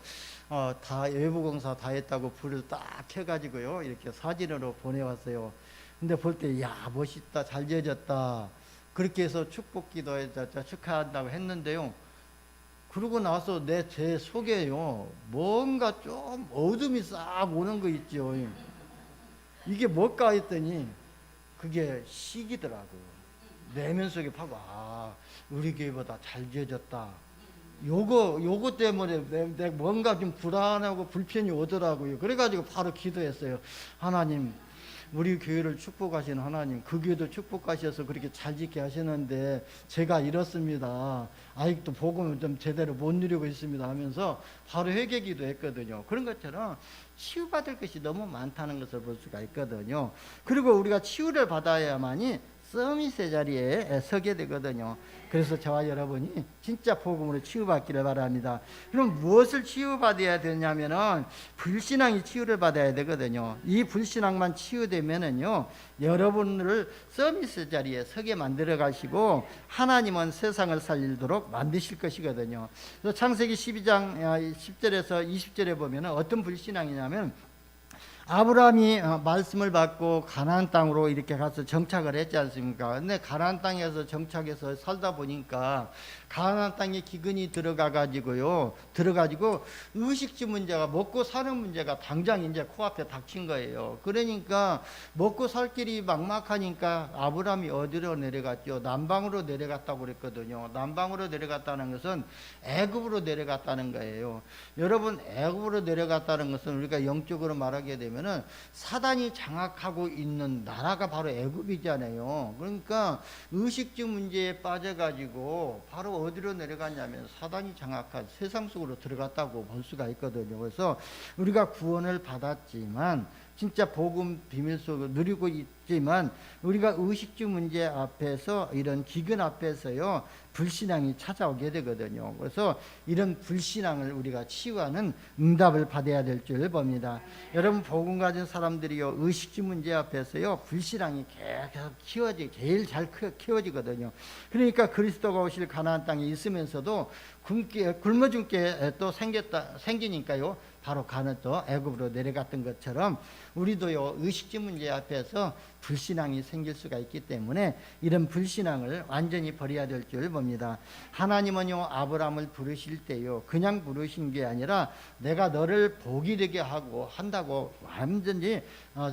다 외부공사 다 했다고 불을 딱 켜가지고요 이렇게 사진으로 보내왔어요. 근데 볼 때 멋있다, 잘 지어졌다, 그렇게 해서 축복 기도해 축하한다고 했는데요, 그러고 나서 제 속에요 뭔가 좀 어둠이 싹 오는 거 있죠. 이게 뭘까 했더니 그게 시기더라고요. 내면 속에 파고 우리 교회보다 잘 지어졌다, 요거 때문에 내 뭔가 좀 불안하고 불편이 오더라고요. 그래가지고 바로 기도했어요. 하나님, 우리 교회를 축복하시는 하나님, 그 교회도 축복하셔서 그렇게 잘 짓게 하시는데 제가 이렇습니다, 아직도 복음을 좀 제대로 못 누리고 있습니다 하면서 바로 회개기도 했거든요. 그런 것처럼 치유받을 것이 너무 많다는 것을 볼 수가 있거든요. 그리고 우리가 치유를 받아야만이 서밋의 자리에 서게 되거든요. 그래서 저와 여러분이 진짜 복음으로 치유받기를 바랍니다. 그럼 무엇을 치유받아야 되냐면은 불신앙이 치유를 받아야 되거든요. 이 불신앙만 치유되면은요 여러분을 서밋의 자리에 서게 만들어 가시고 하나님은 세상을 살리도록 만드실 것이거든요. 그래서 창세기 12장 10절에서 20절에 보면은 어떤 불신앙이냐면 아브라함이 말씀을 받고 가나안 땅으로 이렇게 가서 정착을 했지 않습니까? 근데 가나안 땅에서 정착해서 살다 보니까 가나안 땅에 기근이 들어가지고 의식주 문제가, 먹고 사는 문제가 당장 이제 코앞에 닥친 거예요. 그러니까 먹고 살 길이 막막하니까 아브라함이 어디로 내려갔죠? 남방으로 내려갔다고 그랬거든요. 남방으로 내려갔다는 것은 애굽으로 내려갔다는 거예요. 여러분, 애굽으로 내려갔다는 것은 우리가 영적으로 말하게 되면은 사단이 장악하고 있는 나라가 바로 애굽이잖아요. 그러니까 의식주 문제에 빠져가지고 바로 어디로 내려갔냐면 사단이 장악한 세상 속으로 들어갔다고 볼 수가 있거든요. 그래서 우리가 구원을 받았지만 진짜 복음 비밀 속을 누리고 있지만 우리가 의식주 문제 앞에서, 이런 기근 앞에서요, 불신앙이 찾아오게 되거든요. 그래서 이런 불신앙을 우리가 치유하는 응답을 받아야 될 줄 봅니다. 여러분, 복음 가진 사람들이요, 의식주 문제 앞에서요, 불신앙이 계속 제일 잘 키워지거든요. 그러니까 그리스도가 오실 가나안 땅에 있으면서도 굶어 죽게 또 생기니까요, 바로 가는 또 애굽으로 내려갔던 것처럼 우리도요, 의식주 문제 앞에서 불신앙이 생길 수가 있기 때문에 이런 불신앙을 완전히 버려야 될 줄 봅니다. 하나님은요, 아브라함을 부르실 때요, 그냥 부르신 게 아니라 내가 너를 복이 되게 한다고 완전히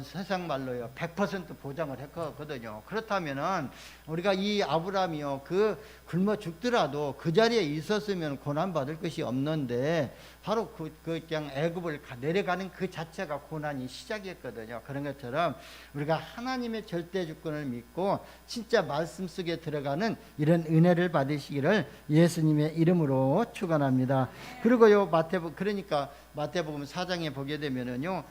세상 말로요 100% 보장을 했거든요. 그렇다면은 우리가 이 아브라함이요, 그 굶어 죽더라도 그 자리에 있었으면 고난 받을 것이 없는데 바로 그냥 애굽을 내려가는 그 자체가 고난이 시작이었거든요. 그런 것처럼 우리가 하나님의 절대 주권을 믿고 진짜 말씀 속에 들어가는 이런 은혜를 받으시기를 예수님의 이름으로 축원합니다. 그리고요, 그러니까 마태복음 4장에 보게 되면은요,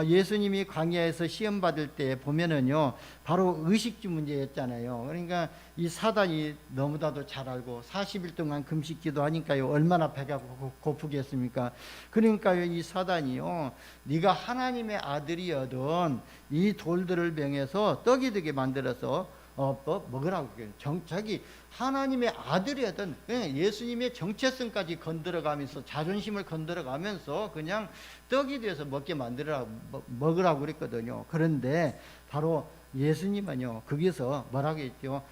예수님이 광야에서 시험 받을 때 보면은요, 바로 의식주 문제였잖아요. 그러니까 이 사단이 너무나도 잘 알고 40일 동안 금식 기도하니까요, 얼마나 배가 고프겠습니까? 그러니까요, 이 사단이요, 네가 하나님의 아들이어든 이 돌들을 명해서 떡이 되게 만들어서 먹으라고. 자기 하나님의 아들이었던 예수님의 정체성까지 건드려가면서, 자존심을 건드려가면서 그냥 떡이 돼서 먹으라고 그랬거든요. 그런데 바로 예수님은요, 거기서 뭐라고 했죠?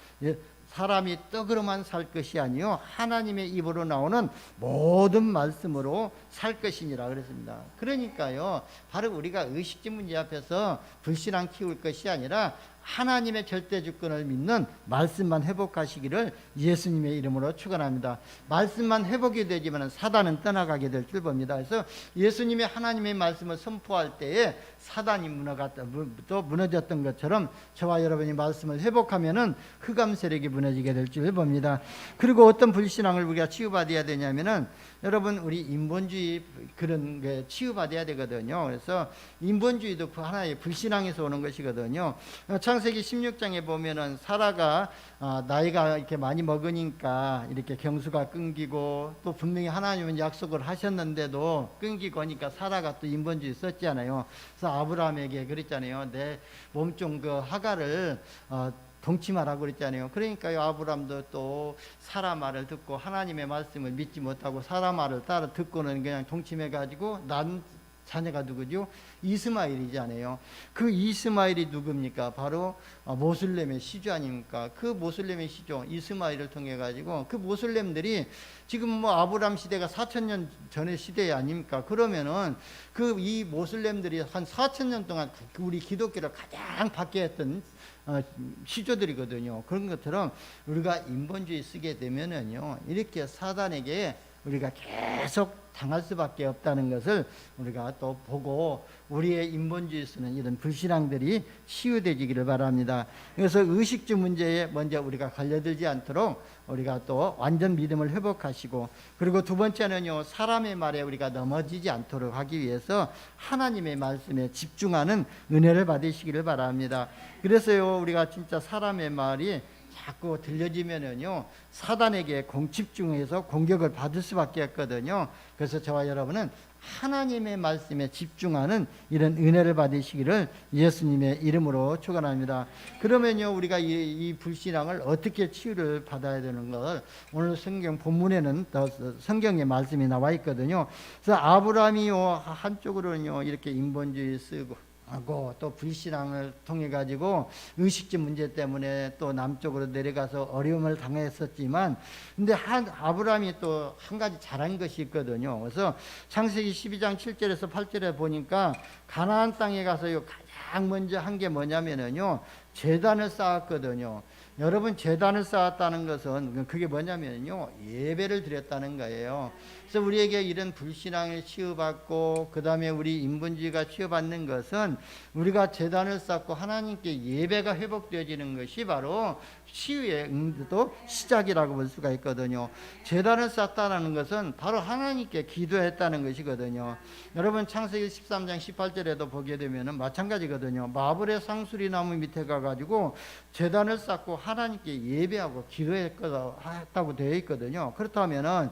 사람이 떡으로만 살 것이 아니요 하나님의 입으로 나오는 모든 말씀으로 살 것이니라 그랬습니다. 그러니까요, 바로 우리가 의식주 문제 앞에서 불신앙 키울 것이 아니라 하나님의 절대 주권을 믿는 말씀만 회복하시기를 예수님의 이름으로 축원합니다. 말씀만 회복이 되지만 사단은 떠나가게 될 줄 봅니다. 그래서 예수님의 하나님의 말씀을 선포할 때에 사단이 무너졌던 것처럼 저와 여러분이 말씀을 회복하면은 흑암 세력이 무너지게 될 줄 봅니다. 그리고 어떤 불신앙을 우리가 치유받아야 되냐면은, 여러분, 우리 인본주의 그런 게 치유받아야 되거든요. 그래서 인본주의도 그 하나의 불신앙에서 오는 것이거든요. 창세기 16장에 보면은 사라가 나이가 이렇게 많이 먹으니까 이렇게 경수가 끊기고, 또 분명히 하나님은 약속을 하셨는데도 끊기고 하니까 사라가 또 인본주의 썼잖아요. 그래서 아브라함에게 그랬잖아요. 내 몸종 그 하가를 동침하라고 그랬잖아요. 그러니까요, 아브라함도 또 사라 말을 듣고 하나님의 말씀을 믿지 못하고 사라 말을 따라 듣고는 그냥 동침해가지고 난 자녀가 누구죠? 이스마엘이잖아요. 그 이스마엘이 누굽니까? 바로 모슬렘의 시조 아닙니까? 그 모슬렘의 시조 이스마엘을 통해 가지고 그 모슬렘들이 지금 뭐 아브라함 시대가 4000년 전의 시대 아닙니까? 그러면은 그 이 모슬렘들이 한 4000년 동안 우리 기독교를 가장 받게 했던 시조들이거든요. 그런 것처럼 우리가 인본주의 쓰게 되면은요, 이렇게 사단에게 우리가 계속 당할 수밖에 없다는 것을 우리가 또 보고 우리의 인본주의 쓰는 이런 불신앙들이 치유되기를 바랍니다. 그래서 의식주 문제에 먼저 우리가 걸려들지 않도록 우리가 또 완전 믿음을 회복하시고, 그리고 두 번째는요, 사람의 말에 우리가 넘어지지 않도록 하기 위해서 하나님의 말씀에 집중하는 은혜를 받으시기를 바랍니다. 그래서요, 우리가 진짜 사람의 말이 자꾸 들려지면은요, 사단에게 집중해서 공격을 받을 수밖에 없거든요. 그래서 저와 여러분은 하나님의 말씀에 집중하는 이런 은혜를 받으시기를 예수님의 이름으로 축원합니다. 그러면요, 우리가 이 불신앙을 어떻게 치유를 받아야 되는 걸 오늘 성경 본문에는 성경의 말씀이 나와 있거든요. 그래서 아브라함이요, 한쪽으로는요 이렇게 인본주의 쓰고 하고 또 불신앙을 통해 가지고 의식주 문제 때문에 또 남쪽으로 내려가서 어려움을 당했었지만, 근데 아브라함이 또 한 가지 잘한 것이 있거든요. 그래서 창세기 12장 7절에서 8절에 보니까 가나안 땅에 가서요 가장 먼저 한 게 뭐냐면은요 제단을 쌓았거든요. 여러분, 제단을 쌓았다는 것은 그게 뭐냐면요 예배를 드렸다는 거예요. 그래서 우리에게 이런 불신앙을 치유받고 그 다음에 우리 인본주의가 치유받는 것은 우리가 제단을 쌓고 하나님께 예배가 회복되어지는 것이 바로 치유의 또 시작이라고 볼 수가 있거든요. 제단을 쌓았다는 것은 바로 하나님께 기도했다는 것이거든요. 여러분, 창세기 13장 18절에도 보게 되면 마찬가지거든요. 마블의 상수리 나무 밑에 가가지고 제단을 쌓고 하나님께 예배하고 기도했다고 되어 있거든요. 그렇다면은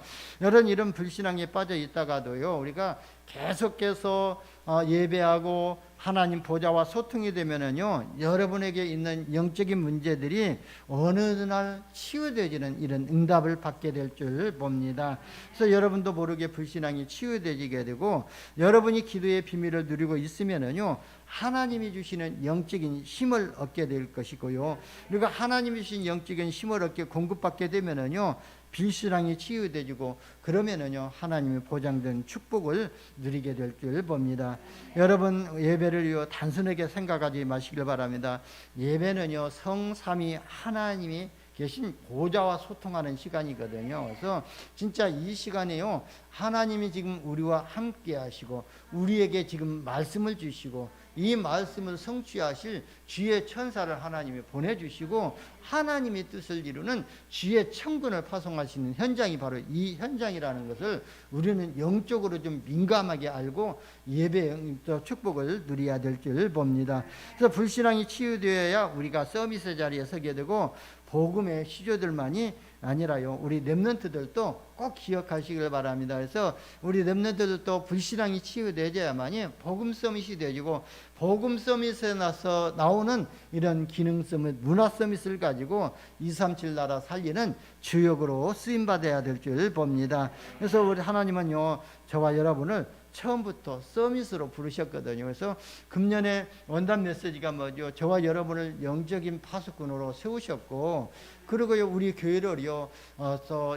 이런 불신앙에 빠져 있다가도요 우리가 계속해서 예배하고 하나님 보좌와 소통이 되면은요 여러분에게 있는 영적인 문제들이 어느 날 치유되지는 이런 응답을 받게 될 줄 봅니다. 그래서 여러분도 모르게 불신앙이 치유되지게 되고 여러분이 기도의 비밀을 누리고 있으면은요 하나님이 주시는 영적인 힘을 얻게 될 것이고요. 그리고 하나님이 주신 영적인 힘을 얻게 공급받게 되면은요 불신앙이 치유되지고 그러면은요 하나님이 보장된 축복을 누리게 될 줄 봅니다. 여러분, 예배를요 단순하게 생각하지 마시길 바랍니다. 예배는요 성삼위 하나님이 계신 보좌와 소통하는 시간이거든요. 그래서 진짜 이 시간에요 하나님이 지금 우리와 함께 하시고 우리에게 지금 말씀을 주시고 이 말씀을 성취하실 주의 천사를 하나님이 보내주시고 하나님의 뜻을 이루는 주의 천군을 파송하시는 현장이 바로 이 현장이라는 것을 우리는 영적으로 좀 민감하게 알고 예배의 축복을 누려야 될 줄 봅니다. 그래서 불신앙이 치유되어야 우리가 서비스 자리에 서게 되고 복음의 시조들만이 아니라요 우리 렘넌트들도 꼭 기억하시길 바랍니다. 그래서 우리 렘넌트들도 불신앙이 치유되어야만이 복음 서밋이 되어지고 복음 서밋에 나오는 이런 기능 서밋, 문화 서밋을 가지고 237 나라 살리는 주역으로 쓰임받아야 될 줄 봅니다. 그래서 우리 하나님은요 저와 여러분을 처음부터 서밋으로 부르셨거든요. 그래서 금년에 원단 메시지가 뭐죠? 저와 여러분을 영적인 파수꾼으로 세우셨고, 그리고요 우리 교회를요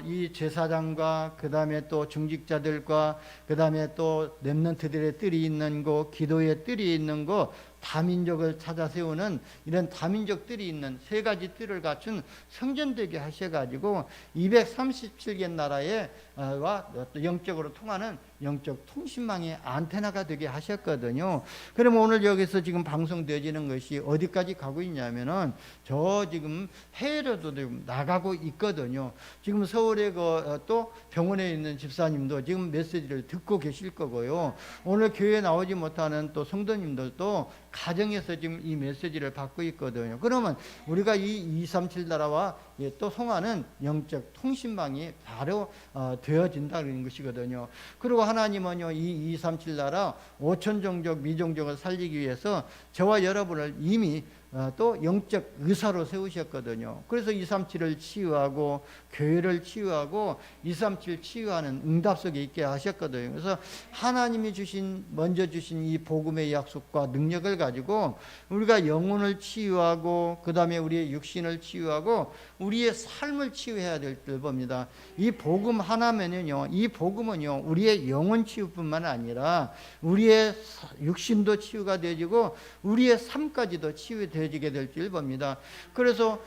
이 제사장과 그 다음에 또 중직자들과 그 다음에 또 렘넌트들의 뜰이 있는 곳, 기도의 뜰이 있는 곳, 다민족을 찾아 세우는 이런 다민족들이 있는 세 가지 뜰을 갖춘 성전되게 하셔가지고 237개 나라에 와 영적으로 통하는 영적 통신망의 안테나가 되게 하셨거든요. 그러면 오늘 여기서 지금 방송되어지는 것이 어디까지 가고 있냐면은 저 지금 해외로도 지금 나가고 있거든요. 지금 서울에 또 병원에 있는 집사님도 지금 메시지를 듣고 계실 거고요. 오늘 교회에 나오지 못하는 또 성도님들도 가정에서 지금 이 메시지를 받고 있거든요. 그러면 우리가 이 237 나라와 또 통하는 영적 통신망이 바로 되어진다는 것이거든요. 그리고 하나님은요 이 237 나라 5천 종족 미종족을 살리기 위해서 저와 여러분을 이미 또 영적 의사로 세우셨거든요. 그래서 237을 치유하고 교회를 치유하고 237 치유하는 응답 속에 있게 하셨거든요. 그래서 하나님이 먼저 주신 이 복음의 약속과 능력을 가지고 우리가 영혼을 치유하고 그 다음에 우리의 육신을 치유하고 우리의 삶을 치유해야 될 줄 봅니다. 이 복음 하나면은요 이 복음은요 우리의 영혼 치유뿐만 아니라 우리의 육신도 치유가 되어지고 우리의 삶까지도 치유되어지게 될 줄 봅니다. 그래서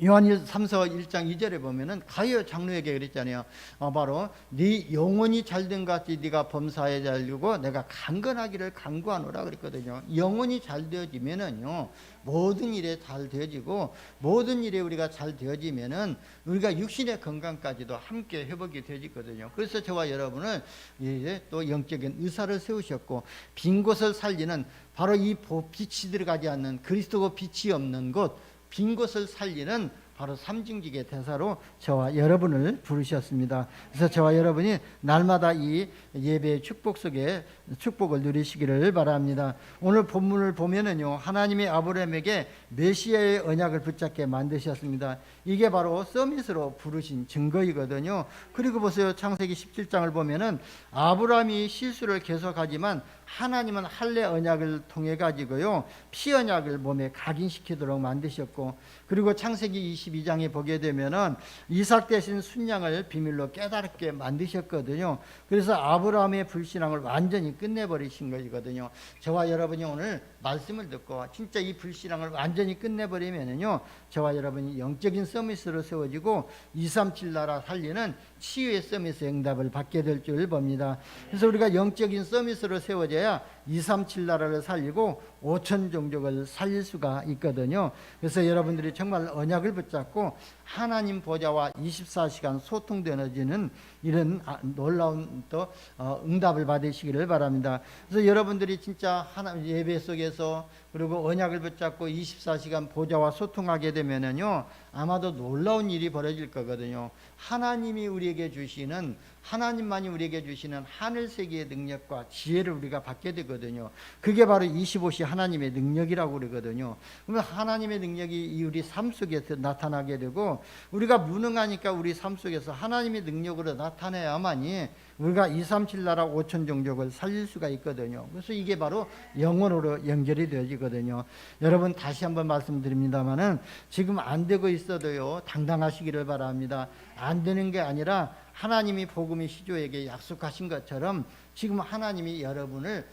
요한일 3서 1장 2절에 보면은 가룟 장로에게 그랬잖아요. 바로 네 영혼이 잘된 같이 네가 범사에 잘되고 내가 강건하기를 간구하노라 그랬거든요. 영혼이 잘 되어지면은요 모든 일에 잘 되어지고 모든 일에 우리가 잘 되어지면은 우리가 육신의 건강까지도 함께 회복이 되어지거든요. 그래서 저와 여러분을 이제 또 영적인 의사를 세우셨고 빈 곳을 살리는 바로 이 빛이 들어가지 않는 그리스도고 빛이 없는 곳 빈 곳을 살리는 바로 삼중직의 대사로 저와 여러분을 부르셨습니다. 그래서 저와 여러분이 날마다 이 예배의 축복 속에 축복을 누리시기를 바랍니다. 오늘 본문을 보면은요 하나님이 아브라함에게 메시아의 언약을 붙잡게 만드셨습니다. 이게 바로 서밋으로 부르신 증거이거든요. 그리고 보세요, 창세기 17장을 보면은 아브라함이 실수를 계속하지만 하나님은 할례 언약을 통해 가지고요 피 언약을 몸에 각인시키도록 만드셨고, 그리고 창세기 22장에 보게 되면은 이삭 대신 순양을 비밀로 깨닫게 만드셨거든요. 그래서 아브라함의 불신앙을 완전히 끝내버리신 것이거든요. 저와 여러분이 오늘 말씀을 듣고 진짜 이 불신앙을 완전히 끝내버리면은요 저와 여러분이 영적인 서밋으로 세워지고 237 나라 살리는 치유의 서밋의 응답을 받게 될 줄 봅니다. 그래서 우리가 영적인 서밋으로 세워져야 237 나라를 살리고 5천 종족을 살릴 수가 있거든요. 그래서 여러분들이 정말 언약을 붙잡고 하나님 보좌와 24시간 소통되어지는 이런 놀라운 또 응답을 받으시기를 바랍니다. 그래서 여러분들이 진짜 하나님 예배 속에서 그리고 언약을 붙잡고 24시간 보좌와 소통하게 되면은요 아마도 놀라운 일이 벌어질 거거든요. 하나님이 우리에게 주시는, 하나님만이 우리에게 주시는 하늘 세계의 능력과 지혜를 우리가 받게 되거든요. 그게 바로 25시 하나님의 능력이라고 그러거든요. 그러면 하나님의 능력이 우리 삶 속에서 나타나게 되고, 우리가 무능하니까 우리 삶 속에서 하나님의 능력으로 나타내야만이 우리가 237 나라 5천 종족을 살릴 수가 있거든요. 그래서 이게 바로 영혼으로 연결이 되어지거든요. 여러분 다시 한번 말씀드립니다마는 지금 안 되고 있어도요 당당하시기를 바랍니다. 안 되는 게 아니라 하나님이 복음의 시조에게 약속하신 것처럼 지금 하나님이 여러분을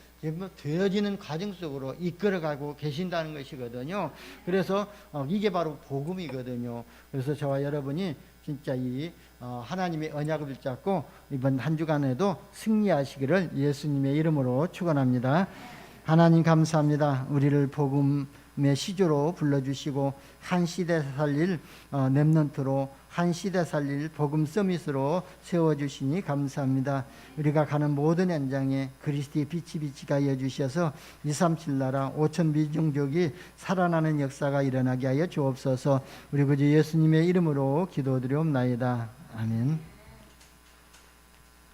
되어지는 과정 속으로 이끌어가고 계신다는 것이거든요. 그래서 이게 바로 복음이거든요. 그래서 저와 여러분이 진짜 이 하나님의 언약을 붙잡고 이번 한 주간에도 승리하시기를 예수님의 이름으로 축원합니다. 하나님 감사합니다. 우리를 복음의 시조로 불러주시고 한 시대 살릴 렘넌트로, 한 시대 살릴 복음 서밋으로 세워주시니 감사합니다. 우리가 가는 모든 현장에 그리스도의 빛이 비치게 하여 주셔서 237 나라 5천 미종족이 살아나는 역사가 일어나게 하여 주옵소서. 우리 구주 예수님의 이름으로 기도드리옵나이다. 아멘.